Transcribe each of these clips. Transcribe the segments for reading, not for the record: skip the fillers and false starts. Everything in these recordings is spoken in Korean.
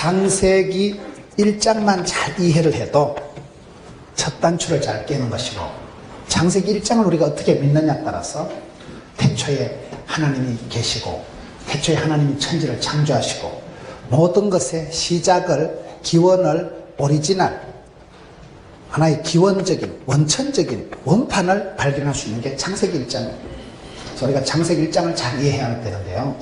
창세기 1장만 잘 이해를 해도 첫 단추를 잘 깨는 것이고, 창세기 1장을 우리가 어떻게 믿느냐에 따라서 태초에 하나님이 계시고 태초에 하나님이 천지를 창조하시고 모든 것의 시작을, 기원을, 오리지널, 하나의 기원적인 원천적인 원판을 발견할 수 있는 게 창세기 1장입니다. 그래서 우리가 창세기 1장을 잘 이해해야 되는데요,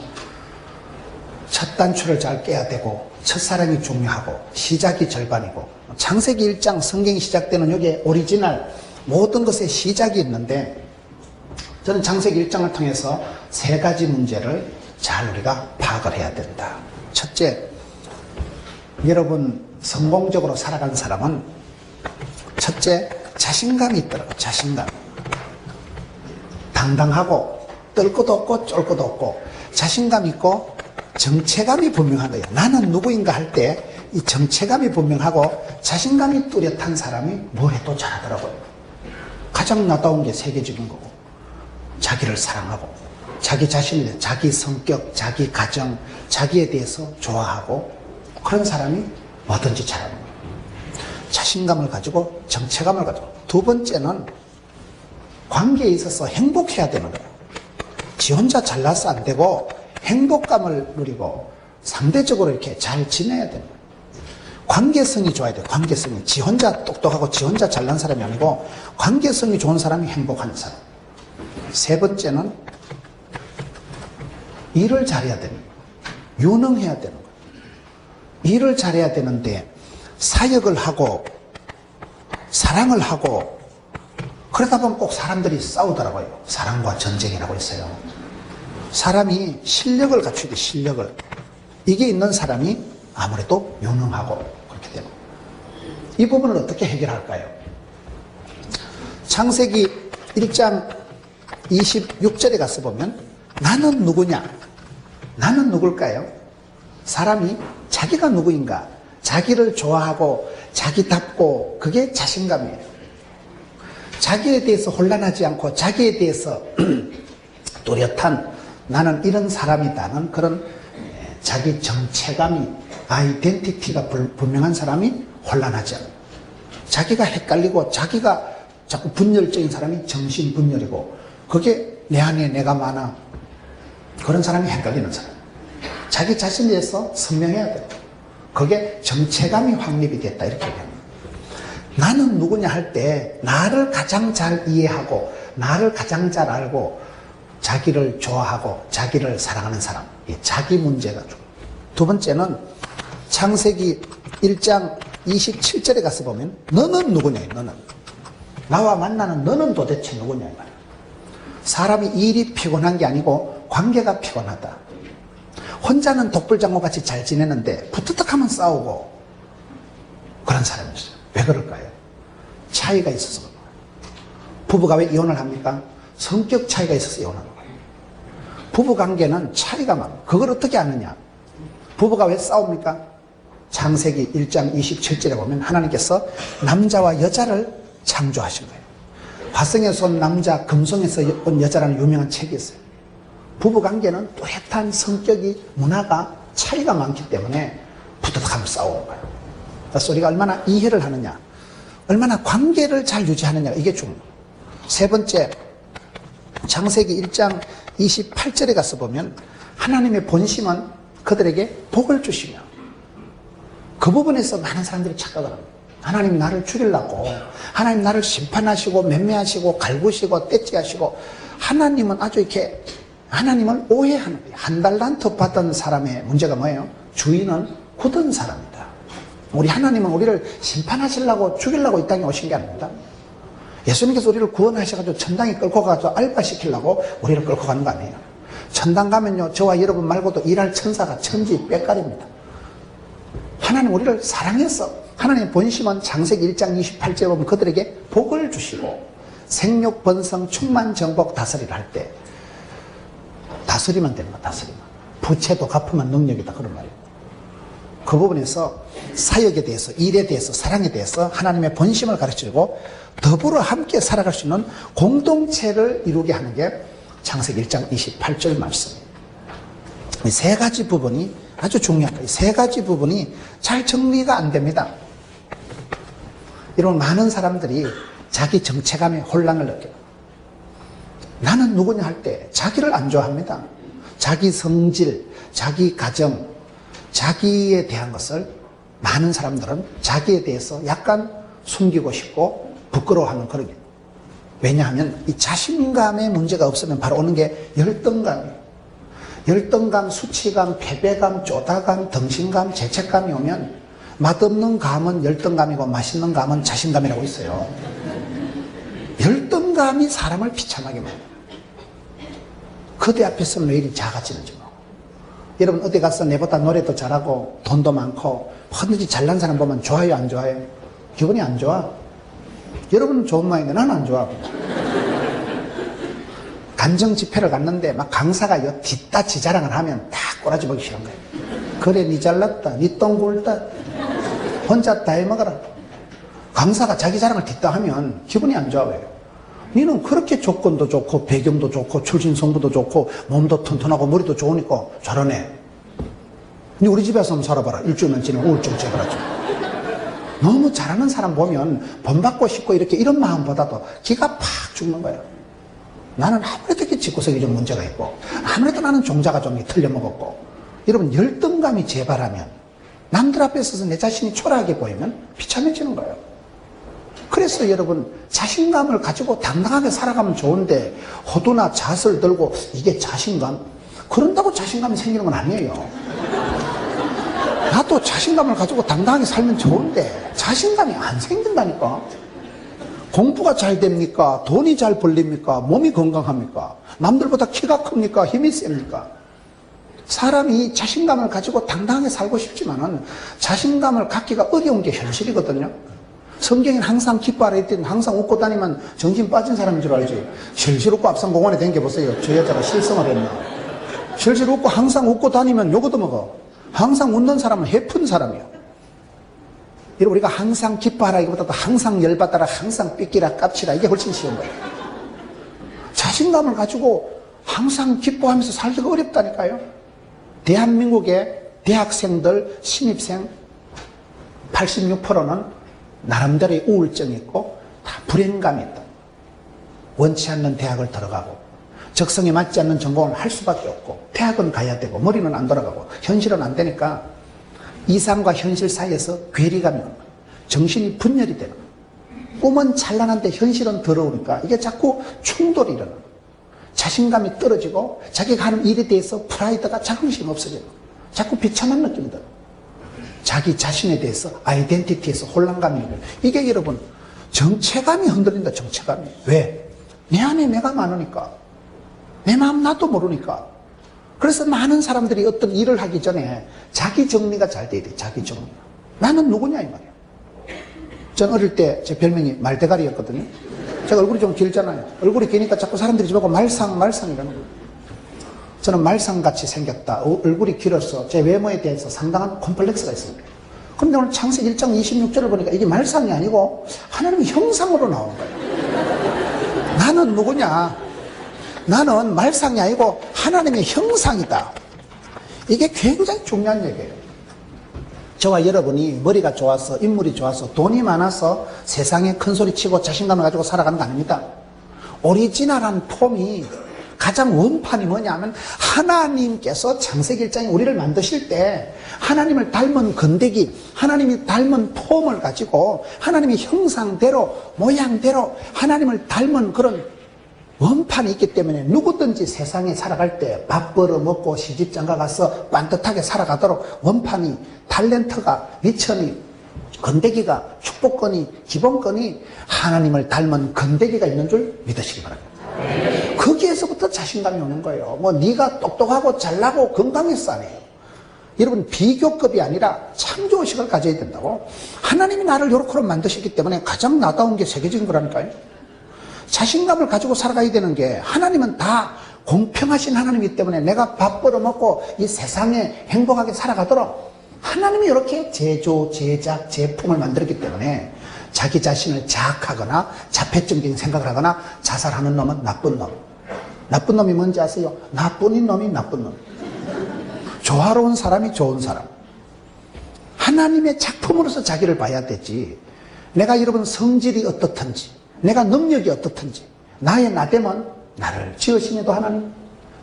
첫 단추를 잘 깨야 되고 첫사랑이 중요하고 시작이 절반이고, 창세기 1장 성경이 시작되는 여기에 오리지널 모든 것의 시작이 있는데, 저는 창세기 1장을 통해서 세 가지 문제를 잘 우리가 파악을 해야 된다. 첫째, 여러분 성공적으로 살아간 사람은 첫째 자신감이 있더라고요. 자신감. 당당하고 뜰 것도 없고 쫄 것도 없고 자신감 있고 정체감이 분명한 거예요. 나는 누구인가 할 때 이 정체감이 분명하고 자신감이 뚜렷한 사람이 뭘 해도 잘하더라고요. 가장 나다운 게 세계적인 거고, 자기를 사랑하고 자기 자신에 대해, 자기 성격, 자기 가정, 자기에 대해서 좋아하고, 그런 사람이 뭐든지 잘하는 거예요. 자신감을 가지고 정체감을 가지고. 두 번째는 관계에 있어서 행복해야 되는 거예요. 지 혼자 잘나서 안 되고 행복감을 누리고 상대적으로 이렇게 잘 지내야 되는 거예요. 관계성이 좋아야 돼요. 관계성이. 지 혼자 똑똑하고 지 혼자 잘난 사람이 아니고 관계성이 좋은 사람이 행복한 사람. 세 번째는 일을 잘해야 되는 거예요. 유능해야 되는 거예요. 일을 잘해야 되는데 사역을 하고 사랑을 하고 그러다 보면 꼭 사람들이 싸우더라고요. 사랑과 전쟁이라고 했어요. 사람이 실력을 갖추야 돼. 실력을. 이게 있는 사람이 아무래도 유능하고 그렇게 되고. 이 부분을 어떻게 해결할까요? 창세기 1장 26절에 가서 보면 나는 누구냐? 나는 누굴까요? 사람이 자기가 누구인가? 자기를 좋아하고 자기답고, 그게 자신감이에요. 자기에 대해서 혼란하지 않고 자기에 대해서 뚜렷한, 나는 이런 사람이다는 그런 자기 정체감이, 아이덴티티가 분명한 사람이 혼란하지 않아요. 자기가 헷갈리고 자기가 자꾸 분열적인 사람이 정신분열이고, 그게 내 안에 내가 많아, 그런 사람이 헷갈리는 사람. 자기 자신에 대해서 선명해야 돼요. 그게 정체감이 확립이 됐다, 이렇게 얘기합니다. 나는 누구냐 할 때 나를 가장 잘 이해하고 나를 가장 잘 알고 자기를 좋아하고 자기를 사랑하는 사람, 이 자기 문제가 좀. 두 번째는 창세기 1장 27절에 가서 보면 너는 누구냐, 너는. 나와 만나는 너는 도대체 누구냐, 이 말이야. 사람이 일이 피곤한 게 아니고 관계가 피곤하다. 혼자는 독불장군같이 잘 지내는데 부뚜덕하면 싸우고, 그런 사람이 있어요. 왜 그럴까요? 차이가 있어서 그런 거예요. 부부가 왜 이혼을 합니까? 성격 차이가 있어서 이혼하는 거예요. 부부관계는 차이가 많아요. 그걸 어떻게 아느냐? 부부가 왜 싸웁니까? 창세기 1장 27절에 보면 하나님께서 남자와 여자를 창조하신 거예요. 화성에서 온 남자, 금성에서 온 여자라는 유명한 책이 있어요. 부부관계는 뚜렷한 성격이, 문화가 차이가 많기 때문에 부득하면 싸우는 거예요. 그래서 우리가 얼마나 이해를 하느냐, 얼마나 관계를 잘 유지하느냐, 이게 중요해요. 세 번째, 창세기 1장 28절에 가서 보면 하나님의 본심은 그들에게 복을 주시며, 그 부분에서 많은 사람들이 착각을 합니다. 하나님 나를 죽이려고, 하나님 나를 심판하시고 맴매하시고 갈구시고 떼찌하시고, 하나님은 아주 이렇게, 하나님을 오해하는 거예요. 한 달란트 받은 사람의 문제가 뭐예요? 주인은 굳은 사람이다. 우리 하나님은 우리를 심판하시려고 죽이려고 이 땅에 오신 게 아닙니다. 예수님께서 우리를 구원하셔가지고 천당에 끌고 가서 알바시키려고 우리를 끌고 가는 거 아니에요. 천당 가면요, 저와 여러분 말고도 일할 천사가 천지 빽깔입니다. 하나님 우리를 사랑해서, 하나님의 본심은 창세기 1장 28절에 보면 그들에게 복을 주시고 생육 번성 충만 정복 다스리를 할 때 다스리면 되는 거야. 다스리면. 부채도 갚으면 능력이다, 그런 말이에요. 그 부분에서 사역에 대해서, 일에 대해서, 사랑에 대해서 하나님의 본심을 가르치고 더불어 함께 살아갈 수 있는 공동체를 이루게 하는 게 창세기 1장 28절 말씀이에요. 이 세 가지 부분이 아주 중요한 거예요. 세 가지 부분이 잘 정리가 안 됩니다. 이런 많은 사람들이 자기 정체감에 혼란을 느껴요. 나는 누구냐 할 때 자기를 안 좋아합니다. 자기 성질, 자기 가정, 자기에 대한 것을 많은 사람들은 자기에 대해서 약간 숨기고 싶고 부끄러워하는 그런 게. 왜냐하면 이 자신감의 문제가 없으면 바로 오는 게 열등감이에요. 열등감, 수치감, 패배감, 쪼다감, 덩신감, 죄책감이 오면 맛없는 감은 열등감이고 맛있는 감은 자신감이라고 있어요. 열등감이 사람을 비참하게 만들어요. 그대 앞에서는 왜 이리 작아지는지 뭐. 여러분 어디 가서 내보다 노래도 잘하고 돈도 많고 뭐든지 잘난 사람 보면 좋아요 안 좋아요? 기분이 안 좋아. 여러분은 좋은 모양인데 나는 안 좋아. 간정 집회를 갔는데 막 강사가 뒷따 지 자랑을 하면 다 꼬라지 보기 싫은 거예요. 그래 니 잘났다, 니 똥 굴다, 혼자 다 해먹어라. 강사가 자기 자랑을 뒷따 하면 기분이 안 좋아요. 니는 그렇게 조건도 좋고 배경도 좋고 출신 성부도 좋고 몸도 튼튼하고 머리도 좋으니까 잘하네. 니 우리 집에서 한번 살아봐라. 일주일만 지나면 우울증 제거하죠. 너무 잘하는 사람 보면 본받고 싶고 이런 마음보다도 기가 팍 죽는 거예요. 나는 아무래도 이렇게 집구석이 좀 문제가 있고 아무래도 나는 종자가 좀 틀려먹었고. 여러분 열등감이 재발하면 남들 앞에 서서 내 자신이 초라하게 보이면 비참해지는 거예요. 그래서 여러분 자신감을 가지고 당당하게 살아가면 좋은데 호두나 잣을 들고 이게 자신감? 그런다고 자신감이 생기는 건 아니에요. 나도 자신감을 가지고 당당하게 살면 좋은데 자신감이 안 생긴다니까. 공부가 잘 됩니까? 돈이 잘 벌립니까? 몸이 건강합니까? 남들보다 키가 큽니까? 힘이 셉니까? 사람이 자신감을 가지고 당당하게 살고 싶지만은 자신감을 갖기가 어려운 게 현실이거든요. 성경엔 항상 기뻐하라 했더니 항상 웃고 다니면 정신 빠진 사람인 줄 알지. 실실 웃고 앞산공원에 댕겨보세요. 저 여자가 실성을 했나. 실실 웃고 항상 웃고 다니면 요거도 먹어. 항상 웃는 사람은 해픈 사람이야. 여러분 우리가 항상 기뻐하라 이거보다도 항상 열받아라, 항상 삐끼라 깝치라 이게 훨씬 쉬운 거예요. 자신감을 가지고 항상 기뻐하면서 살기가 어렵다니까요. 대한민국의 대학생들 신입생 86%는 나름대로의 우울증이 있고 다 불행감이 있다. 원치 않는 대학을 들어가고 적성에 맞지 않는 전공을 할 수밖에 없고 대학은 가야 되고 머리는 안 돌아가고 현실은 안 되니까 이상과 현실 사이에서 괴리감이 오는 거예요. 정신이 분열이 되는 거예요. 꿈은 찬란한데 현실은 더러우니까 이게 자꾸 충돌이 일어나는 거예요. 자신감이 떨어지고 자기가 하는 일에 대해서 프라이드가 자긍심이 없어지는 거예요. 자꾸 비참한 느낌이 들어요. 자기 자신에 대해서 아이덴티티에서 혼란감이 있는 거예요. 이게 여러분 정체감이 흔들린다. 정체감이. 왜? 내 안에 내가 많으니까. 내 마음 나도 모르니까. 그래서 많은 사람들이 어떤 일을 하기 전에 자기 정리가 잘 돼야 돼. 자기 정리. 나는 누구냐 이 말이야. 전 어릴 때 제 별명이 말대가리였거든요. 제가 얼굴이 좀 길잖아요. 얼굴이 기니까 자꾸 사람들이 저보고 말상이라는 거예요. 저는 말상같이 생겼다. 얼굴이 길어서 제 외모에 대해서 상당한 콤플렉스가 있습니다. 그런데 오늘 창세기 1장 26절을 보니까 이게 말상이 아니고 하나님의 형상으로 나오는 거예요. 나는 누구냐? 나는 말상이 아니고 하나님의 형상이다. 이게 굉장히 중요한 얘기예요. 저와 여러분이 머리가 좋아서 인물이 좋아서 돈이 많아서 세상에 큰 소리 치고 자신감을 가지고 살아가는 거 아닙니다. 오리지널한 폼이 가장 원판이 뭐냐면 하나님께서 창세기 1장에 우리를 만드실 때 하나님을 닮은 건데기, 하나님이 닮은 폼을 가지고 하나님의 형상대로 모양대로 하나님을 닮은 그런 원판이 있기 때문에 누구든지 세상에 살아갈 때 밥 벌어 먹고 시집장가 가서 반듯하게 살아가도록 원판이, 탤런트가, 미천이, 건데기가, 축복권이, 기본권이 하나님을 닮은 건데기가 있는 줄 믿으시기 바랍니다. 거기에서부터 자신감이 오는 거예요. 뭐 네가 똑똑하고 잘나고 건강해서 아니에요. 여러분 비교급이 아니라 창조의식을 가져야 된다고. 하나님이 나를 요렇게 만드셨기 때문에 가장 나다운 게 세계적인 거라니까요. 자신감을 가지고 살아가야 되는 게 하나님은 다 공평하신 하나님이기 때문에 내가 밥 벌어먹고 이 세상에 행복하게 살아가도록 하나님이 이렇게 제조, 제작, 제품을 만들었기 때문에 자기 자신을 자학하거나 자폐적인 생각을 하거나 자살하는 놈은 나쁜 놈. 나쁜 놈이 뭔지 아세요? 나뿐인 놈이 나쁜 놈. 조화로운 사람이 좋은 사람. 하나님의 작품으로서 자기를 봐야 되지. 내가 여러분 성질이 어떻든지, 내가 능력이 어떻든지, 나의 나됨은 나를 지으시니도 하나님,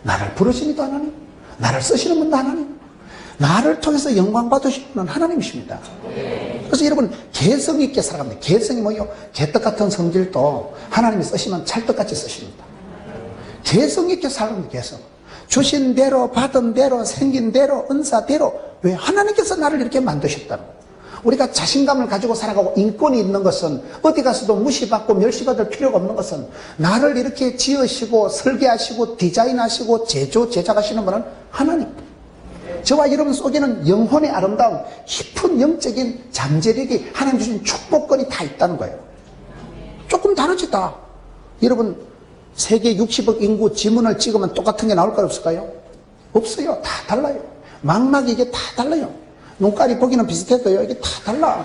나를 부르시니도 하나님, 나를 쓰시는 분도 하나님, 나를 통해서 영광 받으시는 분은 하나님이십니다. 그래서 여러분 개성 있게 살아갑니다. 개성이 뭐요? 개떡 같은 성질도 하나님이 쓰시면 찰떡같이 쓰십니다. 개성 있게 살아갑니다. 개성. 주신 대로, 받은 대로, 생긴 대로, 은사대로. 왜? 하나님께서 나를 이렇게 만드셨다는 거예요. 우리가 자신감을 가지고 살아가고 인권이 있는 것은, 어디 가서도 무시받고 멸시받을 필요가 없는 것은, 나를 이렇게 지으시고 설계하시고 디자인하시고 제작하시는 분은 하나님. 저와 여러분 속에는 영혼의 아름다움, 깊은 영적인 잠재력이 하나님 주신 축복권이 다 있다는 거예요. 조금 다르지 다. 여러분 세계 60억 인구 지문을 찍으면 똑같은 게 나올까요? 없을까요? 없어요. 다 달라요. 망막이 이게 다 달라요. 눈깔이 보기는 비슷해도요, 이게 다 달라.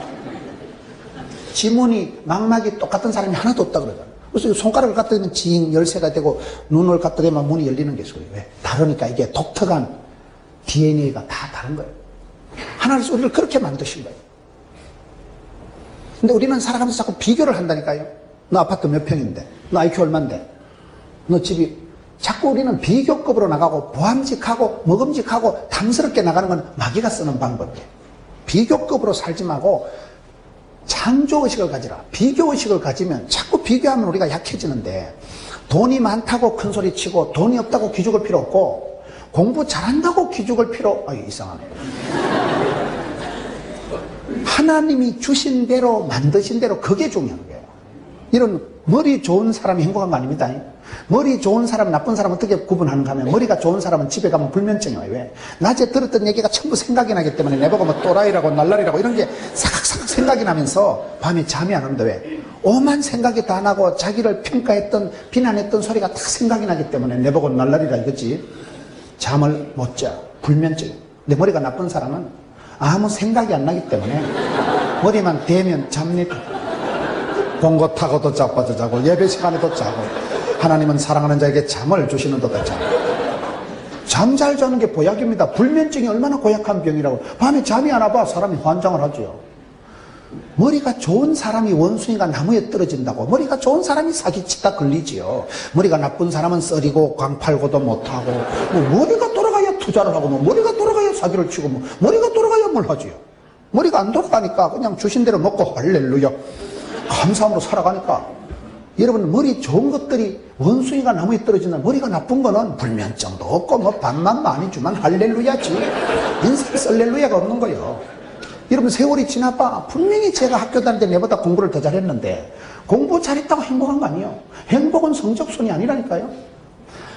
지문이, 망막이 똑같은 사람이 하나도 없다 그러잖아요. 그래서 손가락을 갖다 대면 징 열쇠가 되고, 눈을 갖다 대면 문이 열리는 게 있어요. 왜? 다르니까 이게 독특한 DNA가 다 다른 거예요. 하나님께서 우리를 그렇게 만드신 거예요. 근데 우리는 살아가면서 자꾸 비교를 한다니까요. 너 아파트 몇 평인데, 너 IQ 얼만데, 너 집이, 자꾸 우리는 비교급으로 나가고 보암직하고 먹음직하고 탐스럽게 나가는 건 마귀가 쓰는 방법이에요. 비교급으로 살지 말고 창조의식을 가지라. 비교의식을 가지면 자꾸 비교하면 우리가 약해지는데, 돈이 많다고 큰소리치고 돈이 없다고 기죽을 필요 없고, 공부 잘한다고 기죽을 필요, 이상하네. 하나님이 주신 대로 만드신 대로 그게 중요한 거예요. 이런 머리 좋은 사람이 행복한 거 아닙니다. 머리 좋은 사람, 나쁜 사람 어떻게 구분하는가 하면, 머리가 좋은 사람은 집에 가면 불면증이 와요. 왜? 낮에 들었던 얘기가 전부 생각이 나기 때문에 내보고 뭐 또라이라고 날라리라고 이런 게 사각사각 생각이 나면서 밤에 잠이 안 오는데 왜? 오만 생각이 다 나고 자기를 평가했던, 비난했던 소리가 다 생각이 나기 때문에 내보고 날라리라 이거지. 잠을 못 자. 불면증. 근데 머리가 나쁜 사람은 아무 생각이 안 나기 때문에 머리만 대면 잡니다. 본거 타고도 자빠져 자고 예배 시간에도 자고, 하나님은 사랑하는 자에게 잠을 주시는 도다 잠. 잠 잘 자는 게 보약입니다. 불면증이 얼마나 고약한 병이라고. 밤에 잠이 안 와봐 사람이 환장을 하죠. 머리가 좋은 사람이 원숭이가 나무에 떨어진다고. 머리가 좋은 사람이 사기치다 걸리지요. 머리가 나쁜 사람은 썰이고 광팔고도 못하고, 뭐 머리가 돌아가야 투자를 하고, 뭐 머리가 돌아가야 사기를 치고, 뭐 머리가 돌아가야 뭘 하지요. 머리가 안 돌아가니까 그냥 주신 대로 먹고 할렐루야 감사함으로 살아가니까. 여러분 머리 좋은 것들이 원숭이가 나무에 떨어진다. 머리가 나쁜 거는 불면증도 없고 뭐 밥만 많이 주면 할렐루야지. 인생 썰렐루야가 없는 거예요. 여러분 세월이 지나봐. 분명히 제가 학교 다닐 때 내보다 공부를 더 잘했는데 공부 잘했다고 행복한 거 아니에요. 행복은 성적순이 아니라니까요.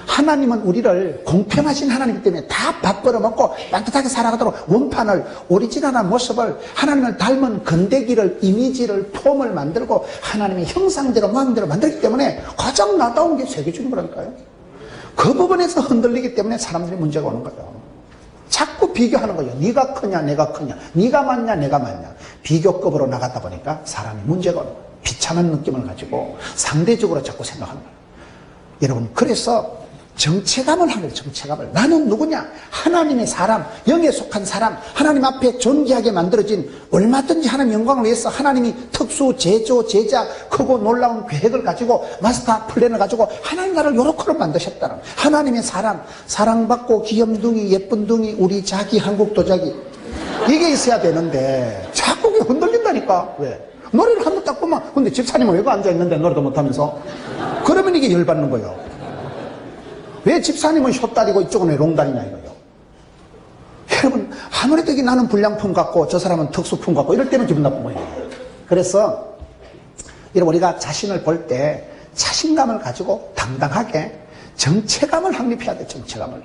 하나님은 우리를 공평하신 하나님이기 때문에 다 밥 벌어먹고 따뜻하게 살아가도록 원판을, 오리지널한 모습을, 하나님을 닮은 건데기를, 이미지를, 폼을 만들고 하나님의 형상대로 모양대로 만들기 때문에 가장 나다운 게 세계적인 거라니까요. 그 부분에서 흔들리기 때문에 사람들이 문제가 오는 거예요. 자꾸 비교하는 거예요. 네가 크냐 내가 크냐, 네가 맞냐 내가 맞냐. 비교급으로 나가다 보니까 사람이 문제가 오는 거예요. 비참한 느낌을 가지고 상대적으로 자꾸 생각하는 거예요. 여러분 그래서 정체감을 하는 거예요. 정체감을. 나는 누구냐? 하나님의 사람, 영에 속한 사람, 하나님 앞에 존귀하게 만들어진, 얼마든지 하나님 영광을 위해서 하나님이 특수 제조 제작 크고 놀라운 계획을 가지고 마스터 플랜을 가지고 하나님 나를 요렇게 만드셨다는, 하나님의 사람, 사랑받고 귀염둥이 예쁜둥이 우리 자기 한국 도자기, 이게 있어야 되는데 자꾸 흔들린다니까. 왜? 노래를 한 번 딱 보면, 근데 집사님은 왜 앉아있는데 노래도 못하면서? 그러면 이게 열받는 거예요. 왜 집사님은 숏다리고 이쪽은 왜 롱다리냐 이거요. 여러분 아무래도 나는 불량품 같고 저 사람은 특수품 같고 이럴 때는 기분 나쁜 거예요. 그래서 여러분 우리가 자신을 볼 때 자신감을 가지고 당당하게 정체감을 확립해야 돼요. 정체감을.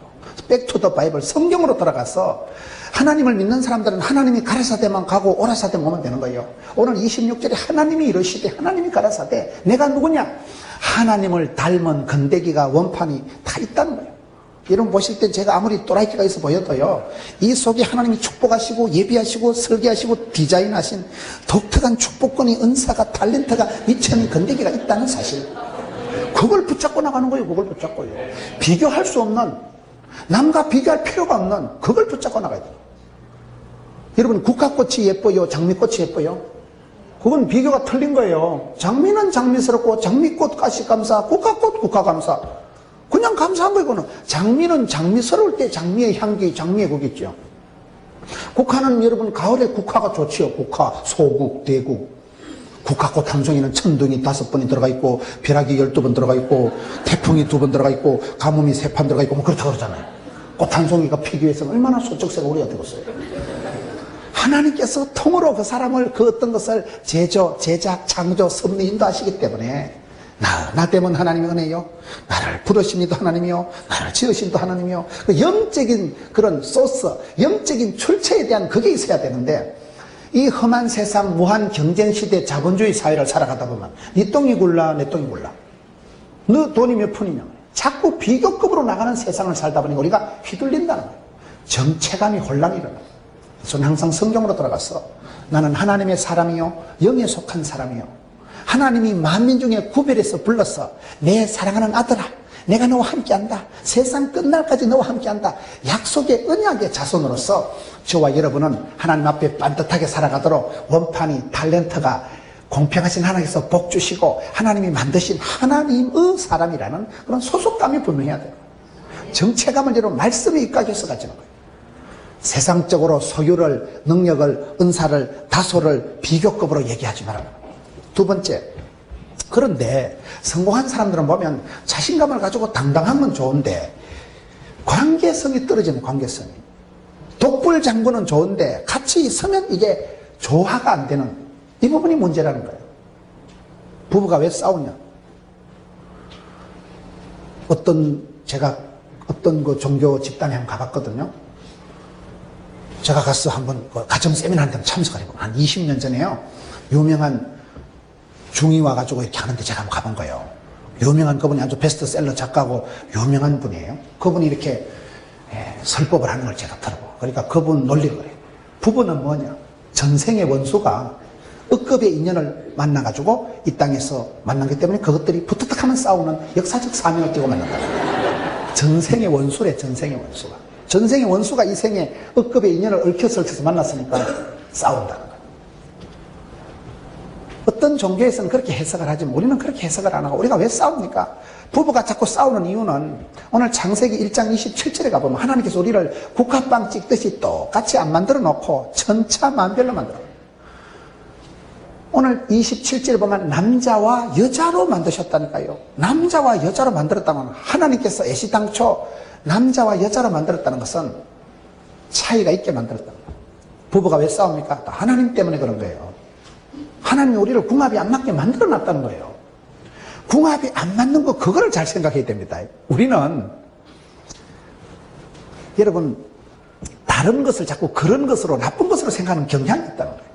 백투더 바이블, 성경으로 돌아가서 하나님을 믿는 사람들은 하나님이 가라사대만 가고 오라사대만 오면 되는 거예요. 오늘 26절에 하나님이 이러시되, 하나님이 가라사대 내가 누구냐? 하나님을 닮은 건데기가, 원판이 다 있다는 거예요. 여러분 보실 때 제가 아무리 또라이키가 있어 보여도요, 이 속에 하나님이 축복하시고 예비하시고 설계하시고 디자인하신 독특한 축복권이, 은사가, 탤런트가 미천인 건데기가 있다는 사실, 그걸 붙잡고 나가는 거예요. 그걸 붙잡고요. 비교할 수 없는, 남과 비교할 필요가 없는 그걸 붙잡고 나가야 돼요. 여러분, 국화꽃이 예뻐요? 장미꽃이 예뻐요? 그건 비교가 틀린 거예요. 장미는 장미스럽고 장미꽃 가시 감사, 국화꽃 국화 감사. 그냥 감사한 거예요. 그거는. 장미는 장미스러울 때 장미의 향기, 장미의 국이 있죠. 국화는 여러분 가을에 국화가 좋지요. 국화, 소국, 대국. 국화꽃 한 송이는 천둥이 5번이 들어가 있고 벼락이 12번 들어가 있고 태풍이 2번 들어가 있고 가뭄이 3판 들어가 있고 뭐 그렇다고 그러잖아요. 꽃 한 송이가 피기 위해서는 얼마나 소쩍새가 우리가 되겠어요. 하나님께서 통으로 그 사람을 그 어떤 것을 제작, 창조, 섭리 인도하시기 때문에 나 때문 하나님의 은혜요. 나를 부르신 이도 하나님이요. 나를 지으신 이도 하나님이요. 그 영적인 그런 소스, 영적인 출처에 대한 그게 있어야 되는데 이 험한 세상 무한 경쟁시대 자본주의 사회를 살아가다 보면 네 똥이 굴라 내 똥이 굴라 너 돈이 몇 푼이냐 자꾸 비교급으로 나가는 세상을 살다 보니 우리가 휘둘린다는 거예요. 정체감이 혼란이 일어나요. 저는 항상 성경으로 돌아가서 나는 하나님의 사람이요 영에 속한 사람이요 하나님이 만민 중에 구별해서 불러서 내 사랑하는 아들아 내가 너와 함께한다. 세상 끝날까지 너와 함께한다. 약속의 언약의 자손으로서 저와 여러분은 하나님 앞에 반듯하게 살아가도록 원판이 탤런트가 공평하신 하나님께서 복 주시고 하나님이 만드신 하나님의 사람이라는 그런 소속감이 분명해야 돼요. 정체감을 여러분 말씀에 입각해서 가지는 거예요. 세상적으로 소유를, 능력을, 은사를, 다소를 비교급으로 얘기하지 말아요. 두 번째, 그런데 성공한 사람들은 보면 자신감을 가지고 당당하면 좋은데 관계성이 떨어지는 관계성이. 독불장군은 좋은데 같이 있으면 이게 조화가 안 되는 이 부분이 문제라는 거예요. 부부가 왜 싸우냐? 제가 어떤 그 종교 집단에 한번 가봤거든요. 제가 가서 한번 그 가정 세미나한테 참석하려고 한 20년 전에요. 유명한 중이 와가지고 이렇게 하는데 제가 한번 가본 거예요. 유명한 그분이 아주 베스트셀러 작가고 유명한 분이에요. 그분이 이렇게 설법을 하는 걸 제가 들어보고 그러니까 그분 논리를 그래요. 부부는 뭐냐? 전생의 원수가 억겁의 인연을 만나가지고 이 땅에서 만난기 때문에 그것들이 부탁하면 싸우는 역사적 사명을 띠고 만난다. 전생의 원수래. 전생의 원수가. 전생의 원수가 이 생에 억겁의 인연을 얽혀서 만났으니까 싸운다는 거예요. 어떤 종교에서는 그렇게 해석을 하지만 우리는 그렇게 해석을 안 하고 우리가 왜 싸웁니까? 부부가 자꾸 싸우는 이유는 오늘 창세기 1장 27절에 가보면 하나님께서 우리를 국화빵 찍듯이 똑같이 안 만들어 놓고 천차만별로 만들어. 오늘 27절에 보면 남자와 여자로 만드셨다니까요. 남자와 여자로 만들었다면 하나님께서 애시당초 남자와 여자로 만들었다는 것은 차이가 있게 만들었다는 거예요. 부부가 왜 싸웁니까? 하나님 때문에 그런 거예요. 하나님이 우리를 궁합이 안 맞게 만들어 놨다는 거예요. 궁합이 안 맞는 거 그거를 잘 생각해야 됩니다. 우리는 여러분 다른 것을 자꾸 그런 것으로 나쁜 것으로 생각하는 경향이 있다는 거예요.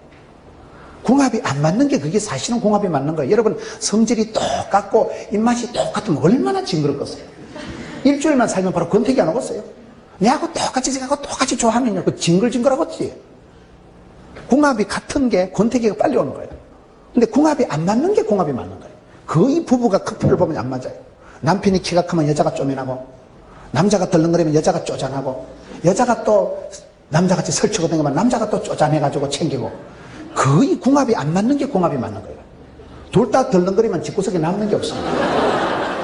궁합이 안 맞는 게 그게 사실은 궁합이 맞는 거예요. 여러분 성질이 똑같고 입맛이 똑같으면 얼마나 징그럽겠어요. 일주일만 살면 바로 권태기 안 오겠어요. 내하고 똑같이 생각하고 똑같이 좋아하면요 그 징글징글하겠지. 궁합이 같은 게 권태기가 빨리 오는 거예요. 근데 궁합이 안 맞는 게 궁합이 맞는 거예요. 거의 부부가 커플을 보면 안 맞아요. 남편이 키가 크면 여자가 쪼맨하고 남자가 덜렁거리면 여자가 쪼잔하고 여자가 또 남자같이 설치고 다니면 남자가 또 쪼잔해가지고 챙기고 거의 궁합이 안 맞는 게 궁합이 맞는 거예요. 둘 다 덜렁거리면 집구석에 남는 게 없습니다.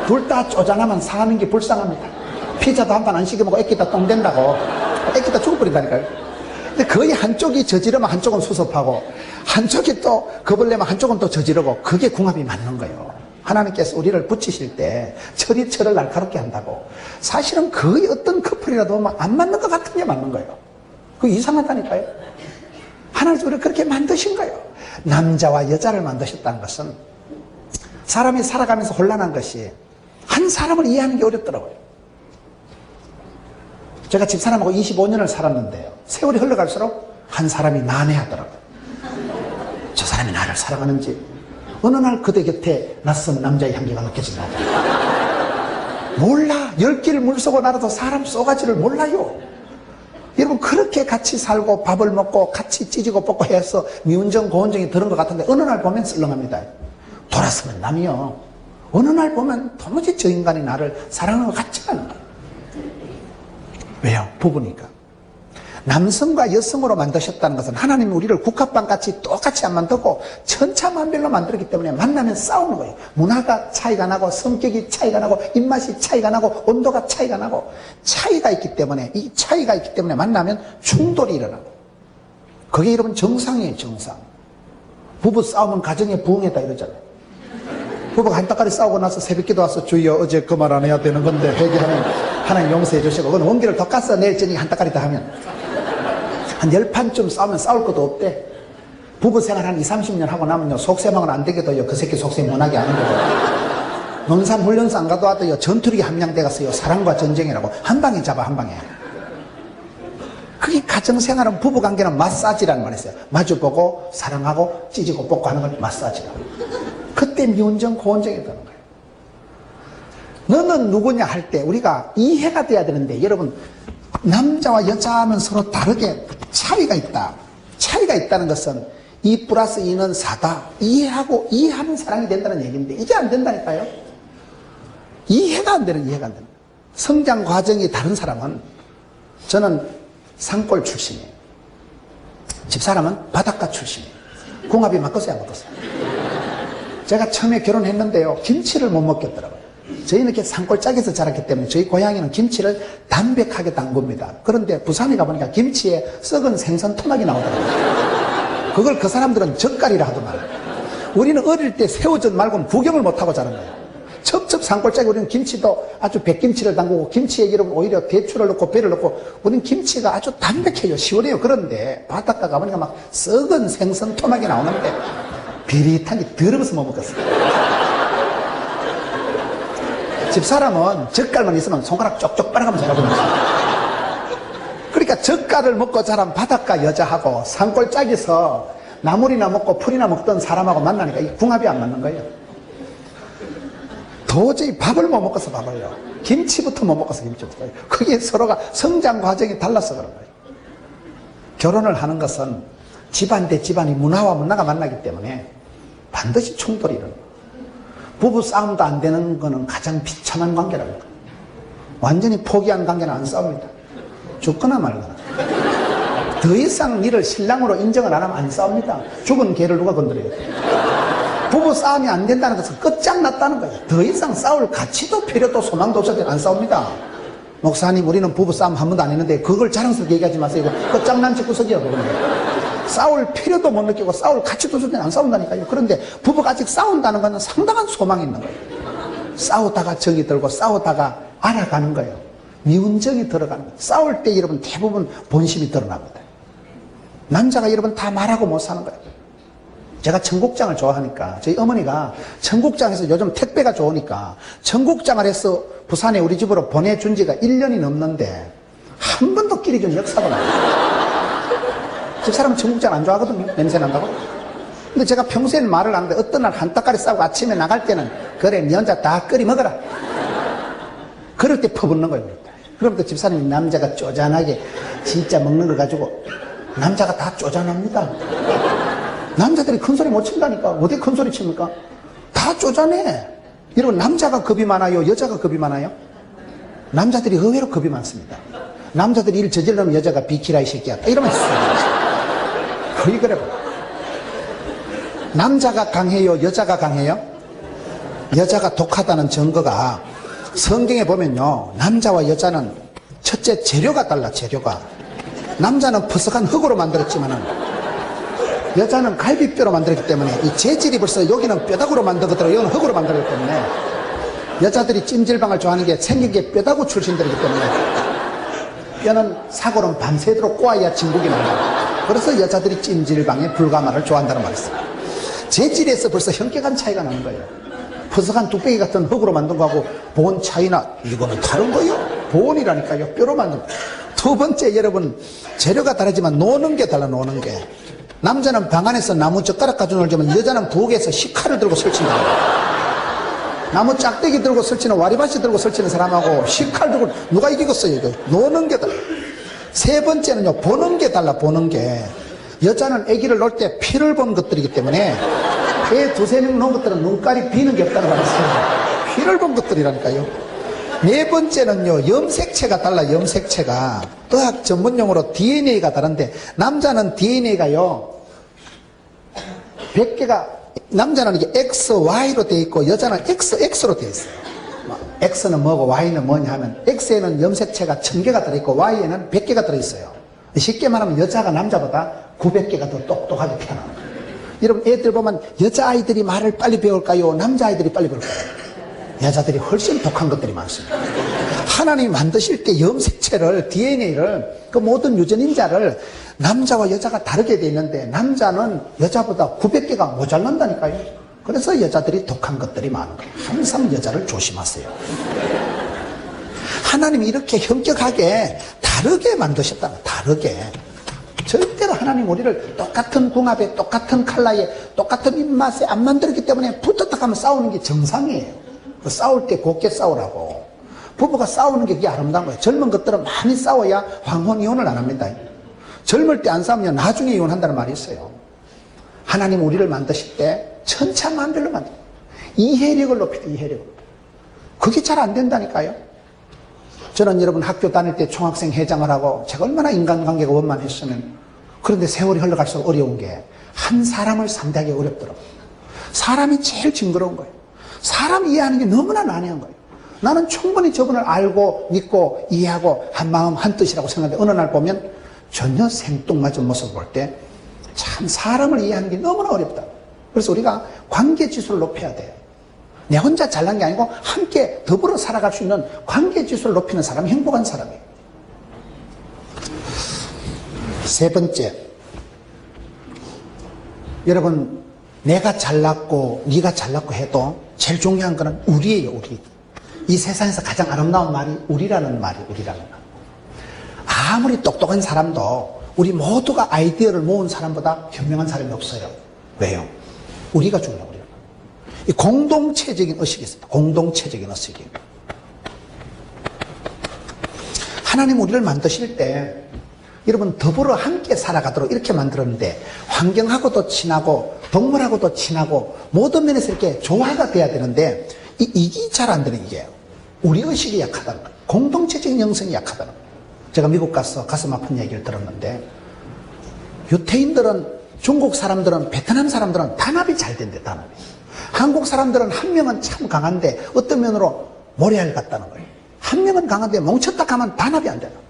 둘 다 쪼잔하면 사는 게 불쌍합니다. 피자도 한 판 안 시켜 먹고 애기다 똥 된다고 애기다 죽어버린다니까요. 근데 거의 한쪽이 저지르면 한쪽은 수습하고 한쪽이 또 겁을 내면 한쪽은 또 저지르고 그게 궁합이 맞는 거예요. 하나님께서 우리를 붙이실 때 철이 철을 날카롭게 한다고 사실은 거의 어떤 커플이라도 안 맞는 것 같은 게 맞는 거예요. 그거 이상하다니까요. 하나님께서 우리를 그렇게 만드신 거예요. 남자와 여자를 만드셨다는 것은 사람이 살아가면서 혼란한 것이 한 사람을 이해하는 게 어렵더라고요. 제가 집사람하고 25년을 살았는데요. 세월이 흘러갈수록 한 사람이 난해하더라고요. 저 사람이 나를 사랑하는지 어느 날 그대 곁에 낯선 남자의 향기가 느껴진다고. 몰라. 10길 물쏘고 날아도 사람 쏘가지를 몰라요. 여러분 그렇게 같이 살고 밥을 먹고 같이 찌지고 볶고 해서 미운정 고운정이 들은 것 같은데 어느 날 보면 썰렁합니다. 돌아서면 남이요. 어느 날 보면 도무지 저 인간이 나를 사랑하는 것 같지가 않은 거예요. 왜요? 부부니까. 남성과 여성으로 만드셨다는 것은 하나님이 우리를 국화빵같이 똑같이 안 만들고 천차만별로 만들었기 때문에 만나면 싸우는 거예요. 문화가 차이가 나고 성격이 차이가 나고 입맛이 차이가 나고 온도가 차이가 나고 차이가 있기 때문에 이 차이가 있기 때문에 만나면 충돌이 일어나고 그게 여러분 정상이에요. 정상. 부부 싸우면 가정에 부흥했다 이러잖아요. 부부가 한따까리 싸우고 나서 새벽기도 와서 주여 어제 그 말 안 해야 되는 건데 회개하면 하나님 용서해 주시고 그건 원기를 더 깠어 내일 저녁에 한따까리 다 하면 한 10판쯤 싸우면 싸울 것도 없대. 부부 생활 한 20, 30년 하고 나면요 속셈하고는 안 되겠어요. 그 새끼 속셈 못하게 하는 거고 논산 훈련소 안 가도 와도요 전투력이 함량돼 갔어요. 사랑과 전쟁이라고 한 방에 잡아 한 방에. 그게 가정생활은 부부관계는 마사지라는 말이 있어요. 마주보고 사랑하고 찢고 볶고 하는 걸 마사지라고. 그때 미운정 고운정이 되는 거예요. 너는 누구냐 할 때 우리가 이해가 돼야 되는데 여러분 남자와 여자는 서로 다르게 차이가 있다. 차이가 있다는 것은 2 플러스 2는 4다. 이해하는 사랑이 된다는 얘기인데 이게 안 된다니까요. 이해가 안 되는 이해가 안 되는. 성장 과정이 다른 사람은 저는 산골 출신이에요. 집사람은 바닷가 출신이에요. 궁합이 맞겠어요 안 맞겠어요? 제가 처음에 결혼했는데요 김치를 못 먹겠더라고요. 저희는 이렇게 산골짜기에서 자랐기 때문에 저희 고향에는 김치를 담백하게 담굽니다. 그런데 부산에 가보니까 김치에 썩은 생선 토막이 나오더라고요. 그걸 그 사람들은 젓갈이라 하더만. 우리는 어릴 때 새우젓 말고는 구경을 못하고 자란 거예요. 첩첩 산골짜기 우리는 김치도 아주 백김치를 담그고 김치에 이러면 오히려 대추를 넣고 배를 넣고 우리는 김치가 아주 담백해요. 시원해요. 그런데 바닷가 가보니까 막 썩은 생선 토막이 나오는데 비릿하게 더러워서 못 먹겠어요. 집사람은 젓갈만 있으면 손가락 쪽쪽 빨아가면서 자라보면서 그러니까 젓갈을 먹고 자란 바닷가 여자하고 산골짜기에서 나물이나 먹고 풀이나 먹던 사람하고 만나니까 이 궁합이 안 맞는 거예요. 도저히 밥을 못 먹어서 밥을요. 김치부터 못 먹어서 김치부터. 그게 서로가 성장 과정이 달라서 그런 거예요. 결혼을 하는 것은 집안 대 집안이 문화와 문화가 만나기 때문에 반드시 충돌이 일어나요. 부부 싸움도 안 되는 거는 가장 비참한 관계랍니다. 완전히 포기한 관계는 안 싸웁니다. 죽거나 말거나. 더 이상 니를 신랑으로 인정을 안 하면 안 싸웁니다. 죽은 개를 누가 건드려요? 부부 싸움이 안 된다는 것은 끝장났다는 거예요. 더 이상 싸울 가치도 필요도 소망도 없어도 안 싸웁니다. 목사님 우리는 부부 싸움 한 번도 안 했는데 그걸 자랑스럽게 얘기하지 마세요. 이거 끝장난 집구석이야 그거는. 싸울 필요도 못 느끼고 싸울 가치도 없을 때는 안 싸운다니까요. 그런데 부부가 아직 싸운다는 것은 상당한 소망이 있는 거예요. 싸우다가 정이 들고 싸우다가 알아가는 거예요. 미운 정이 들어가는 거예요. 싸울 때 여러분 대부분 본심이 드러납니다. 남자가 여러분 다 말하고 못 사는 거예요. 제가 청국장을 좋아하니까 저희 어머니가 청국장에서 요즘 택배가 좋으니까 청국장을 해서 부산에 우리 집으로 보내준 지가 1년이 넘는데 한 번도 끼리준 역사가 나요. 집사람은 청국장 안 좋아하거든요. 냄새 난다고. 근데 제가 평소에는 말을 안 하는데 어떤 날 한따까리 싸우고 아침에 나갈 때는 그래 니 혼자 다 끓이 먹어라. 그럴 때 퍼붓는 거예요. 그럼 또 집사람이 남자가 쪼잔하게 진짜 먹는 거 가지고 남자가 다 쪼잔합니다. 남자들이 큰 소리 못 친다니까. 어디 큰 소리 칩니까? 다 쪼잔해. 여러분 남자가 겁이 많아요? 여자가 겁이 많아요? 남자들이 의외로 겁이 많습니다. 남자들이 일 저질러면 여자가 비키라 이 새끼야 이러면 거의 그래. 남자가 강해요? 여자가 강해요? 여자가 독하다는 증거가 성경에 보면요 남자와 여자는 첫째 재료가 달라. 재료가 남자는 퍼석한 흙으로 만들었지만은 여자는 갈비뼈로 만들었기 때문에 이 재질이 벌써 여기는 뼈다구로 만들었더라고 여기는 흙으로 만들었기 때문에 여자들이 찜질방을 좋아하는 게 생긴 게 뼈다구 출신들이기 때문에 뼈는 사골은 밤새도록 꼬아야 진국이 난다. 그래서 여자들이 찜질방에 불가마를 좋아한다는 말이 있어요. 재질에서 벌써 현격한 차이가 나는 거예요. 퍼석한 뚝배기 같은 흙으로 만든 거하고 본 차이나 이거는 다른 거예요. 본이라니까요. 뼈로 만든 거. 두 번째 여러분 재료가 다르지만 노는 게 달라. 노는 게 남자는 방 안에서 나무 젓가락 가지고 놀지만 여자는 부엌에서 식칼을 들고 설친다. 나무 짝대기 들고 설치는 와리바시 들고 설치는 사람하고 식칼 들고 누가 이기겠어요. 이거 노는 게 달라. 세 번째는요 보는 게 달라. 보는 게 여자는 아기를 놓을 때 피를 본 것들이기 때문에 애 두세 명 놓은 것들은 눈깔이 비는 게 없다는 말이 있어요. 피를 본 것들이라니까요. 네 번째는요, 염색체가 달라, 염색체가. 의학 전문용어로 DNA가 다른데, 남자는 DNA가요, 100개가, 남자는 이게 XY로 되어 있고, 여자는 XX로 되어 있어요. X는 뭐고, Y는 뭐냐 하면, X에는 염색체가 1000개가 들어있고, Y에는 100개가 들어있어요. 쉽게 말하면 여자가 남자보다 900개가 더 똑똑하게 태어나는 거예요. 여러분, 애들 보면 여자아이들이 말을 빨리 배울까요? 남자아이들이 빨리 배울까요? 여자들이 훨씬 독한 것들이 많습니다. 하나님이 만드실 때 염색체를, DNA를, 그 모든 유전인자를 남자와 여자가 다르게 돼 있는데, 남자는 여자보다 900개가 모자란다니까요. 그래서 여자들이 독한 것들이 많은 거예요. 항상 여자를 조심하세요. 하나님이 이렇게 현격하게 다르게 만드셨다는 거예요. 다르게. 절대로 하나님 우리를 똑같은 궁합에, 똑같은 컬러에, 똑같은 입맛에 안 만들었기 때문에 붙었다 하면 싸우는 게 정상이에요. 싸울 때 곱게 싸우라고. 부부가 싸우는 게 그게 아름다운 거예요. 젊은 것들은 많이 싸워야 황혼 이혼을 안 합니다. 젊을 때 안 싸우면 나중에 이혼한다는 말이 있어요. 하나님 우리를 만드실 때 천차만별로 만들어요. 이해력을 높이다, 이해력을. 그게 잘 안 된다니까요. 저는 여러분 학교 다닐 때 총학생 회장을 하고 제가 얼마나 인간관계가 원만했으면, 그런데 세월이 흘러갈수록 어려운 게 한 사람을 상대하기 어렵더라고요. 사람이 제일 징그러운 거예요. 사람 이해하는 게 너무나 난해한 거예요. 나는 충분히 저분을 알고 믿고 이해하고 한 마음 한 뜻이라고 생각하는데, 어느 날 보면 전혀 생뚱맞은 모습을 볼 때 참 사람을 이해하는 게 너무나 어렵다. 그래서 우리가 관계 지수를 높여야 돼요. 내 혼자 잘난 게 아니고 함께 더불어 살아갈 수 있는 관계 지수를 높이는 사람이 행복한 사람이에요. 세 번째, 여러분, 내가 잘났고 네가 잘났고 해도 제일 중요한 거는 우리예요, 우리. 이 세상에서 가장 아름다운 말이 우리라는 말이에요, 우리라는 말. 아무리 똑똑한 사람도 우리 모두가 아이디어를 모은 사람보다 현명한 사람이 없어요. 왜요? 우리가 중요해요, 우리가. 이 공동체적인 의식이 있습니다. 공동체적인 의식이. 하나님 우리를 만드실 때 여러분 더불어 함께 살아가도록 이렇게 만들었는데, 환경하고도 친하고 동물하고도 친하고 모든 면에서 이렇게 조화가 돼야 되는데, 이게 잘 안 되는 게 우리 의식이 약하다는 거예요. 공동체적인 영성이 약하다는 거예요. 제가 미국 가서 가슴 아픈 얘기를 들었는데, 유태인들은, 중국 사람들은, 베트남 사람들은 단합이 잘 된대, 단합이. 한국 사람들은 한 명은 참 강한데 어떤 면으로 모래알 같다는 거예요. 한 명은 강한데 뭉쳤다 하면 단합이 안 되는 거예요.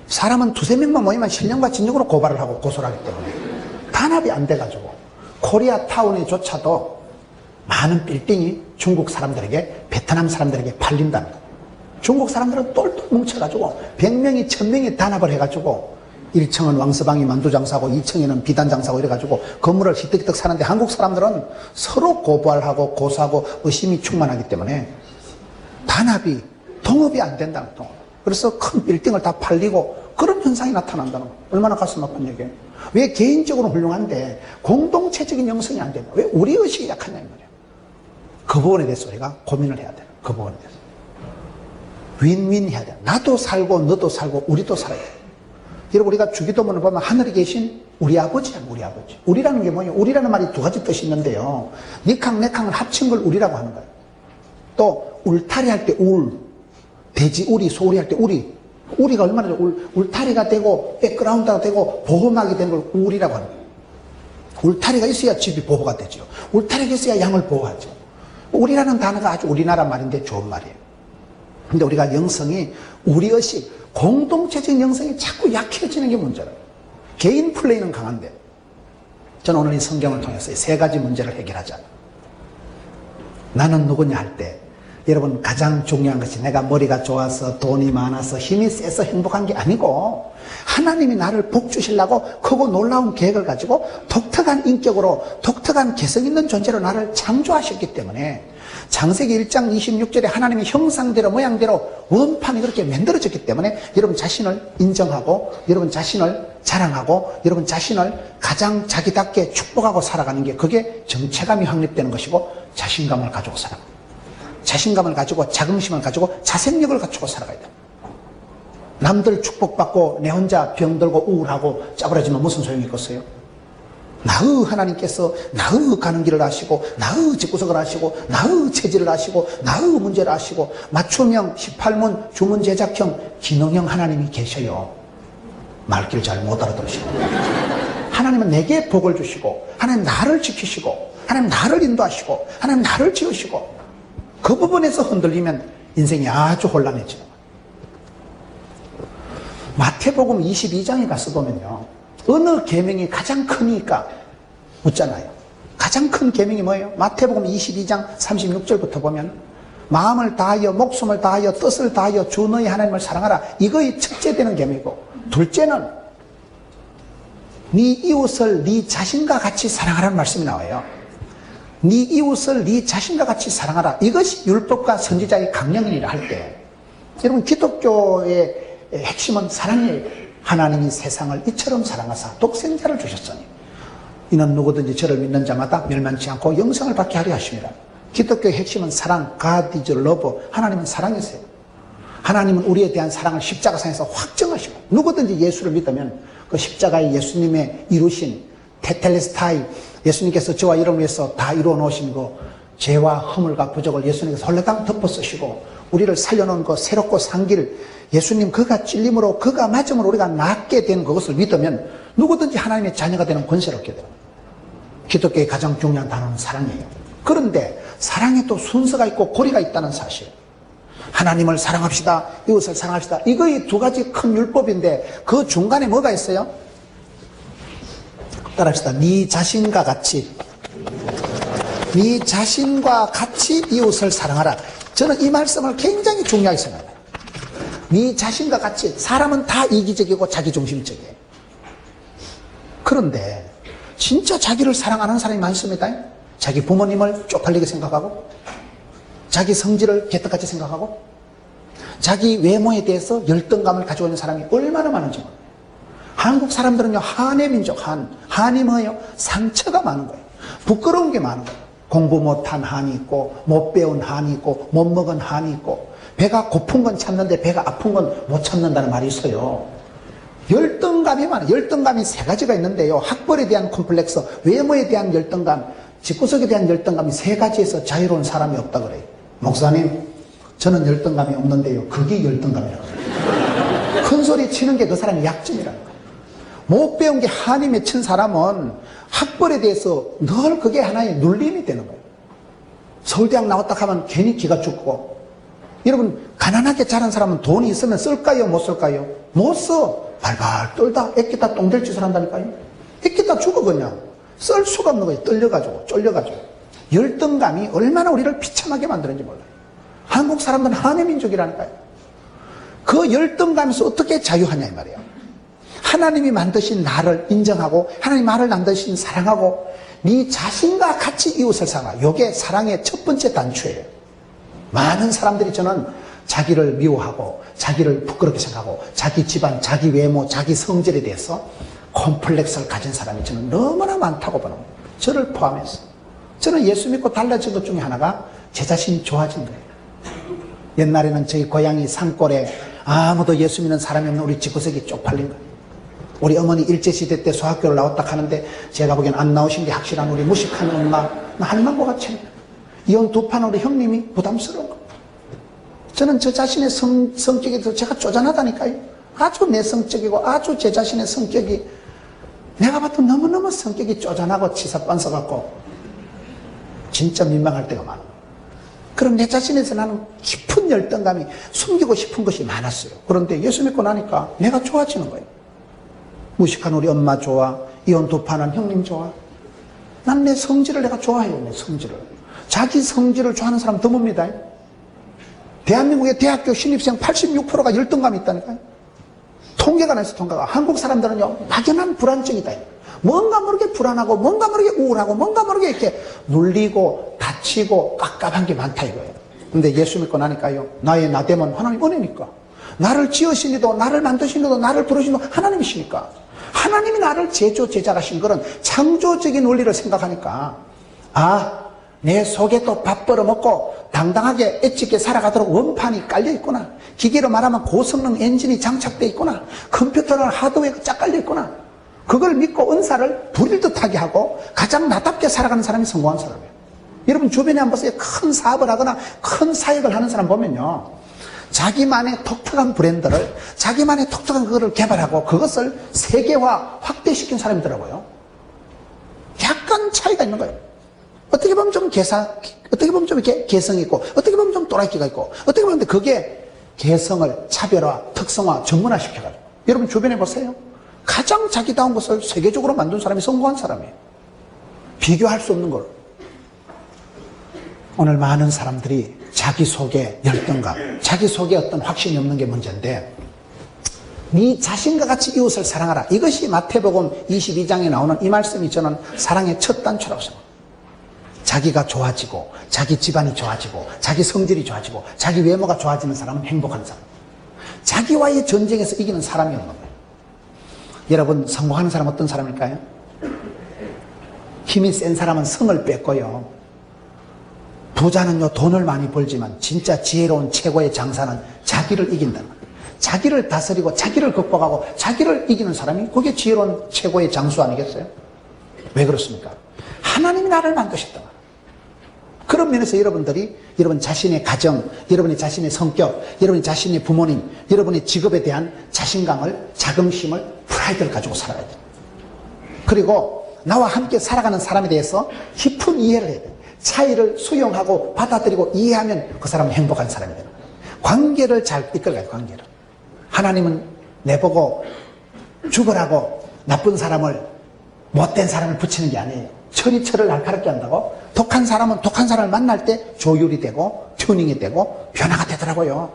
사람은 두세 명만 모이면 신령과 진정으로 고발을 하고 고소를 하기 때문에 단합이 안 돼가지고 코리아타운에조차도 많은 빌딩이 중국 사람들에게, 베트남 사람들에게 팔린다는 거예요. 중국 사람들은 똘똘 뭉쳐가지고 100명이 1000명이 단합을 해가지고 1층은 왕서방이 만두장사고 2층에는 비단장사고 이래가지고 건물을 희뜩희뜩 사는데, 한국 사람들은 서로 고발하고 고소하고 의심이 충만하기 때문에 단합이, 동업이 안 된다는 거예요. 그래서 큰 빌딩을 다 팔리고 그런 현상이 나타난다는 거예요. 얼마나 가슴 아픈 얘기예요. 왜 개인적으로 훌륭한데 공동체적인 영성이 안 되냐, 왜 우리 의식이 약하냐 이 말이에요. 그 부분에 대해서 우리가 고민을 해야 돼요. 그 부분에 대해서 윈윈 해야 돼요. 나도 살고 너도 살고 우리도 살아야 돼요. 여러분, 우리가 주기도문을 보면 하늘에 계신 우리 아버지야, 우리 아버지. 우리라는 게 뭐예요? 우리라는 말이 두 가지 뜻이 있는데요, 니캉 내캉을 합친 걸 우리라고 하는 거예요. 또 울타리 할 때 울, 돼지 우리, 소우리 할 때 우리. 우리가 얼마나 울타리가 되고 백그라운드가 되고 보호막이 된 걸 울이라고 하는 거예요. 울타리가 있어야 집이 보호가 되죠. 울타리가 있어야 양을 보호하죠. 우리라는 단어가 아주 우리나라 말인데 좋은 말이에요. 근데 우리가 영성이, 우리 의식, 공동체적인 영성이 자꾸 약해지는 게 문제라요. 개인 플레이는 강한데, 저는 오늘 이 성경을 통해서 세 가지 문제를 해결하자. 나는 누구냐 할 때, 여러분, 가장 중요한 것이 내가 머리가 좋아서 돈이 많아서 힘이 세서 행복한 게 아니고, 하나님이 나를 복 주시려고 크고 놀라운 계획을 가지고 독특한 인격으로, 독특한 개성 있는 존재로 나를 창조하셨기 때문에, 창세기 1장 26절에 하나님의 형상대로 모양대로 원판이 그렇게 만들어졌기 때문에 여러분 자신을 인정하고, 여러분 자신을 자랑하고, 여러분 자신을 가장 자기답게 축복하고 살아가는 게, 그게 정체감이 확립되는 것이고 자신감을 가지고 살아갑니다. 자신감을 가지고, 자긍심을 가지고, 자생력을 갖추고 살아가야 돼요. 남들 축복받고 내 혼자 병들고 우울하고 짜부라지면 무슨 소용이 있겠어요? 나의 하나님께서 나의 가는 길을 아시고 나의 집구석을 아시고 나의 체질을 아시고 나의 문제를 아시고 맞춤형 18문 주문 제작형 기능형 하나님이 계셔요. 말귀를 잘 못 알아들으시고 하나님은 내게 복을 주시고 하나님 나를 지키시고 하나님 나를 인도하시고 하나님 나를 지으시고 그 부분에서 흔들리면 인생이 아주 혼란해지는 거예요. 마태복음 22장에 가서 보면요, 어느 계명이 가장 크니까 묻잖아요. 가장 큰 계명이 뭐예요? 마태복음 22장 36절부터 보면 마음을 다하여 목숨을 다하여 뜻을 다하여 주 너희 하나님을 사랑하라. 이거의 첫째 되는 계명이고, 둘째는 네 이웃을 네 자신과 같이 사랑하라는 말씀이 나와요. 네 이웃을 네 자신과 같이 사랑하라. 이것이 율법과 선지자의 강령이라 할 때, 여러분 기독교의 핵심은 사랑이에요. 하나님이 세상을 이처럼 사랑하사 독생자를 주셨으니 이는 누구든지 저를 믿는 자마다 멸망치 않고 영생을 받게 하려 하십니다. 기독교의 핵심은 사랑, God is love. 하나님은 사랑이세요. 하나님은 우리에 대한 사랑을 십자가상에서 확정하시고, 누구든지 예수를 믿으면 그 십자가의 예수님의 이루신 테텔레스타이, 예수님께서 저와 이를 위해서 다 이루어 놓으신 그 죄와 허물과 부족을 예수님께서 홀라당 덮어 쓰시고 우리를 살려놓은 그 새롭고 산 길, 예수님 그가 찔림으로 그가 맞음으로 우리가 낫게 된 그것을 믿으면 누구든지 하나님의 자녀가 되는 권세를 얻게 됩니다. 기독교의 가장 중요한 단어는 사랑이에요. 그런데 사랑에 또 순서가 있고 고리가 있다는 사실. 하나님을 사랑합시다, 이웃을 사랑합시다. 이거의 두 가지 큰 율법인데 그 중간에 뭐가 있어요? 따라합시다. 네 자신과 같이, 네 자신과 같이 이웃을 사랑하라. 저는 이 말씀을 굉장히 중요하게 생각해요. 네 자신과 같이. 사람은 다 이기적이고 자기중심적이에요. 그런데 진짜 자기를 사랑하는 사람이 많습니다. 자기 부모님을 쪽팔리게 생각하고, 자기 성질을 개떡같이 생각하고, 자기 외모에 대해서 열등감을 가지고 있는 사람이 얼마나 많은지 몰라요. 한국 사람들은요, 한의 민족, 한이 뭐예요? 상처가 많은 거예요. 부끄러운 게 많은 거예요. 공부 못한 한이 있고, 못 배운 한이 있고, 못 먹은 한이 있고, 배가 고픈 건 참는데 배가 아픈 건 못 참는다는 말이 있어요. 열등감이 많아요. 열등감이 세 가지가 있는데요. 학벌에 대한 콤플렉스, 외모에 대한 열등감, 집구석에 대한 열등감이 세 가지에서 자유로운 사람이 없다 그래요. 목사님, 저는 열등감이 없는데요. 그게 열등감이라고 해요. 큰 소리 치는 게 그 사람의 약점이라는 거예요. 못 배운 게 한이 맺힌 사람은 학벌에 대해서 늘 그게 하나의 눌림이 되는 거예요. 서울대학 나왔다 하면 괜히 기가 죽고, 여러분 가난하게 자란 사람은 돈이 있으면 쓸까요? 못 쓸까요? 못 써. 발발 떨다 애끼다 똥될 짓을 한다니까요. 애끼다 죽어 그냥. 쓸 수가 없는 거예요. 떨려가지고 쫄려가지고. 열등감이 얼마나 우리를 비참하게 만드는지 몰라요. 한국 사람들은 한의 민족이라니까요. 그 열등감에서 어떻게 자유하냐 이 말이에요. 하나님이 만드신 나를 인정하고 하나님 나를 만드신 사랑하고 네 자신과 같이 이웃을 사랑하라. 이게 사랑의 첫 번째 단추예요. 많은 사람들이 저는 자기를 미워하고 자기를 부끄럽게 생각하고 자기 집안, 자기 외모, 자기 성질에 대해서 콤플렉스를 가진 사람이 저는 너무나 많다고 보는 거예요. 저를 포함해서. 저는 예수 믿고 달라진 것 중에 하나가 제 자신이 좋아진 거예요. 옛날에는 저희 고향이 산골에 아무도 예수 믿는 사람이 없는 우리 집구석이 쪽팔린 거예요. 우리 어머니 일제시대 때 소학교를 나왔다 하는데 제가 보기엔 안 나오신 게 확실한 우리 무식한 엄마, 나 할망구 같이 이혼 두 판 우리 형님이 부담스러운 거예요. 저는 저 자신의 성격에 대해서 제가 쪼잔하다니까요. 아주 내성적이고 아주 제 자신의 성격이 내가 봐도 너무너무 성격이 쪼잔하고 치사빤서 같고 진짜 민망할 때가 많아요. 그럼 내 자신에서 나는 깊은 열등감이 숨기고 싶은 것이 많았어요. 그런데 예수 믿고 나니까 내가 좋아지는 거예요. 무식한 우리 엄마 좋아, 이혼 두 판한 형님 좋아. 난 내 성질을 내가 좋아해요. 내 성질을. 자기 성질을 좋아하는 사람 드뭅니다. 대한민국의 대학교 신입생 86%가 열등감이 있다니까요. 통계가 나서 통계가. 한국 사람들은요, 막연한 불안증이다. 뭔가 모르게 불안하고, 뭔가 모르게 우울하고, 뭔가 모르게 이렇게 눌리고, 다치고, 깝깝한 게 많다 이거예요. 근데 예수 믿고 나니까요, 나의 나됨은 하나님 은혜니까. 나를 지으신 이도, 나를 만드신 이도, 나를 부르신 이도 하나님이시니까. 하나님이 나를 제작하신 거는 창조적인 원리를 생각하니까, 아, 내 속에 또 밥 벌어먹고 당당하게 애찍게 살아가도록 원판이 깔려있구나. 기계로 말하면 고성능 엔진이 장착되어 있구나. 컴퓨터는 하드웨어가 쫙 깔려있구나. 그걸 믿고 은사를 부릴 듯하게 하고 가장 나답게 살아가는 사람이 성공한 사람이에요. 여러분 주변에 한번 보세요. 큰 사업을 하거나 큰 사역을 하는 사람 보면요, 자기만의 독특한 브랜드를, 자기만의 독특한 그거를 개발하고 그것을 세계화 확대시킨 사람이더라고요. 약간 차이가 있는 거예요. 어떻게 보면 좀 어떻게 보면 좀 이렇게 개성이 있고, 어떻게 보면 좀 또라이기가 있고, 어떻게 보면 그게 개성을 차별화, 특성화, 전문화 시켜가지고. 여러분 주변에 보세요. 가장 자기다운 것을 세계적으로 만든 사람이 성공한 사람이에요. 비교할 수 없는 걸. 오늘 많은 사람들이 자기 속에 열등감, 자기 속에 어떤 확신이 없는 게 문제인데, 네 자신과 같이 이웃을 사랑하라. 이것이 마태복음 22장에 나오는 이 말씀이 저는 사랑의 첫 단초라고 생각합니다. 자기가 좋아지고, 자기 집안이 좋아지고, 자기 성질이 좋아지고, 자기 외모가 좋아지는 사람은 행복한 사람. 자기와의 전쟁에서 이기는 사람이 없는 거예요. 여러분, 성공하는 사람 어떤 사람일까요? 힘이 센 사람은 성을 뺏고요. 부자는요, 돈을 많이 벌지만 진짜 지혜로운 최고의 장사는 자기를 이긴다는 거예요. 자기를 다스리고 자기를 극복하고 자기를 이기는 사람이 그게 지혜로운 최고의 장수 아니겠어요? 왜 그렇습니까? 하나님이 나를 만드셨다. 그런 면에서 여러분들이 여러분 자신의 가정, 여러분의 자신의 성격, 여러분의 자신의 부모님, 여러분의 직업에 대한 자신감을, 자긍심을, 프라이드를 가지고 살아야 돼요. 그리고 나와 함께 살아가는 사람에 대해서 깊은 이해를 해야 돼요. 차이를 수용하고 받아들이고 이해하면 그 사람은 행복한 사람이 되는 거예요. 관계를 잘 이끌어가요. 관계를. 하나님은 내보고 죽으라고 나쁜 사람을, 못된 사람을 붙이는 게 아니에요. 철이 철을 날카롭게 한다고. 독한 사람은 독한 사람을 만날 때 조율이 되고 튜닝이 되고 변화가 되더라고요.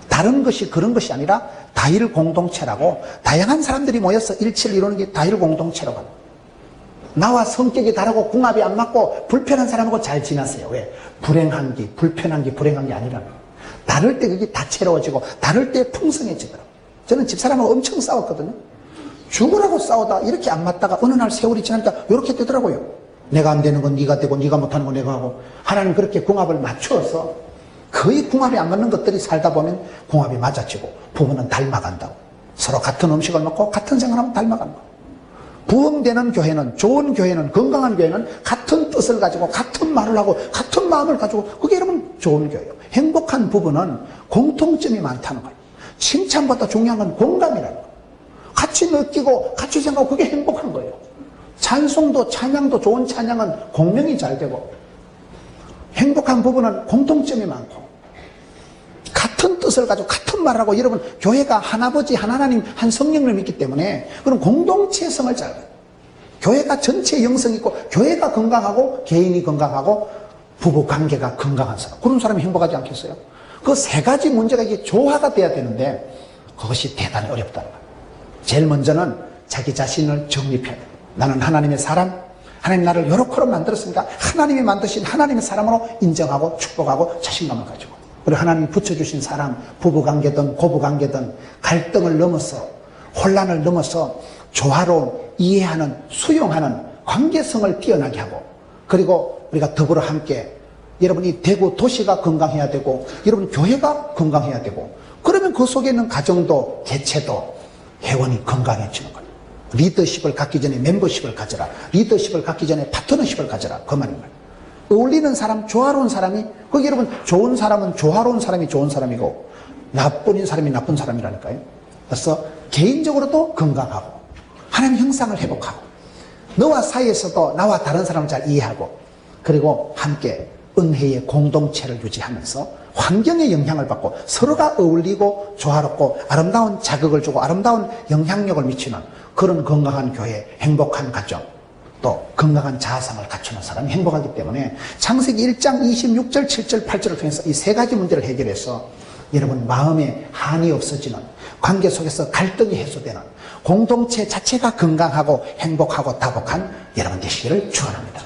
다른 것이 그런 것이 아니라 다일 공동체라고, 다양한 사람들이 모여서 일치를 이루는 게 다일 공동체라고 합니다. 나와 성격이 다르고 궁합이 안 맞고 불편한 사람하고 잘 지나세요. 왜? 불행한 게, 불편한 게 불행한 게 아니라는 거예요. 다를 때 그게 다채로워지고 다를 때 풍성해지더라고요. 저는 집사람하고 엄청 싸웠거든요. 죽으라고 싸우다 이렇게 안 맞다가 어느 날 세월이 지나니까 이렇게 되더라고요. 내가 안 되는 건 네가 되고 네가 못하는 건 내가 하고, 하나님 그렇게 궁합을 맞추어서 거의 궁합이 안 맞는 것들이 살다 보면 궁합이 맞아지고 부부는 닮아간다고. 서로 같은 음식을 먹고 같은 생활하면 닮아가는 거예요. 부흥되는 교회는, 좋은 교회는, 건강한 교회는 같은 뜻을 가지고 같은 말을 하고 같은 마음을 가지고, 그게 여러분 좋은 교회예요. 행복한 부부는 공통점이 많다는 거예요. 칭찬보다 중요한 건 공감이라는 거예요. 같이 느끼고 같이 생각하고 그게 행복한 거예요. 찬송도 찬양도, 좋은 찬양은 공명이 잘 되고, 행복한 부부는 공통점이 많고 같은 뜻을 가지고 같은 말을 하고. 여러분 교회가 하나아버지, 하나님, 한 성령을 믿기 때문에 그런 공동체성을 잘 가요. 교회가 전체 영성이 있고 교회가 건강하고 개인이 건강하고 부부 관계가 건강한 사람, 그런 사람이 행복하지 않겠어요? 그 세 가지 문제가 이게 조화가 돼야 되는데 그것이 대단히 어렵다는 거예요. 제일 먼저는 자기 자신을 정립해야 돼요. 나는 하나님의 사람, 하나님 나를 요렇게 만들었으니까 하나님이 만드신 하나님의 사람으로 인정하고 축복하고 자신감을 가지고, 그리고 하나님이 붙여주신 사람, 부부관계든 고부관계든 갈등을 넘어서, 혼란을 넘어서 조화로운, 이해하는, 수용하는 관계성을 뛰어나게 하고, 그리고 우리가 더불어 함께, 여러분이 대구 도시가 건강해야 되고 여러분 교회가 건강해야 되고, 그러면 그 속에 있는 가정도 개체도 회원이 건강해지는 거예요. 리더십을 갖기 전에 멤버십을 가져라. 리더십을 갖기 전에 파트너십을 가져라. 그 말인 거예요. 어울리는 사람, 조화로운 사람이, 거기 여러분 좋은 사람은 조화로운 사람이 좋은 사람이고 나쁜 사람이 나쁜 사람이라니까요. 그래서 개인적으로도 건강하고 하나님 형상을 회복하고 너와 사이에서도 나와 다른 사람을 잘 이해하고, 그리고 함께 은혜의 공동체를 유지하면서 환경에 영향을 받고 서로가 어울리고 조화롭고 아름다운 자극을 주고 아름다운 영향력을 미치는 그런 건강한 교회, 행복한 가정, 또 건강한 자아상을 갖추는 사람이 행복하기 때문에 창세기 1장 26절, 7절, 8절을 통해서 이 세 가지 문제를 해결해서 여러분 마음에 한이 없어지는, 관계 속에서 갈등이 해소되는 공동체 자체가 건강하고 행복하고 다복한 여러분 되시기를 축원합니다.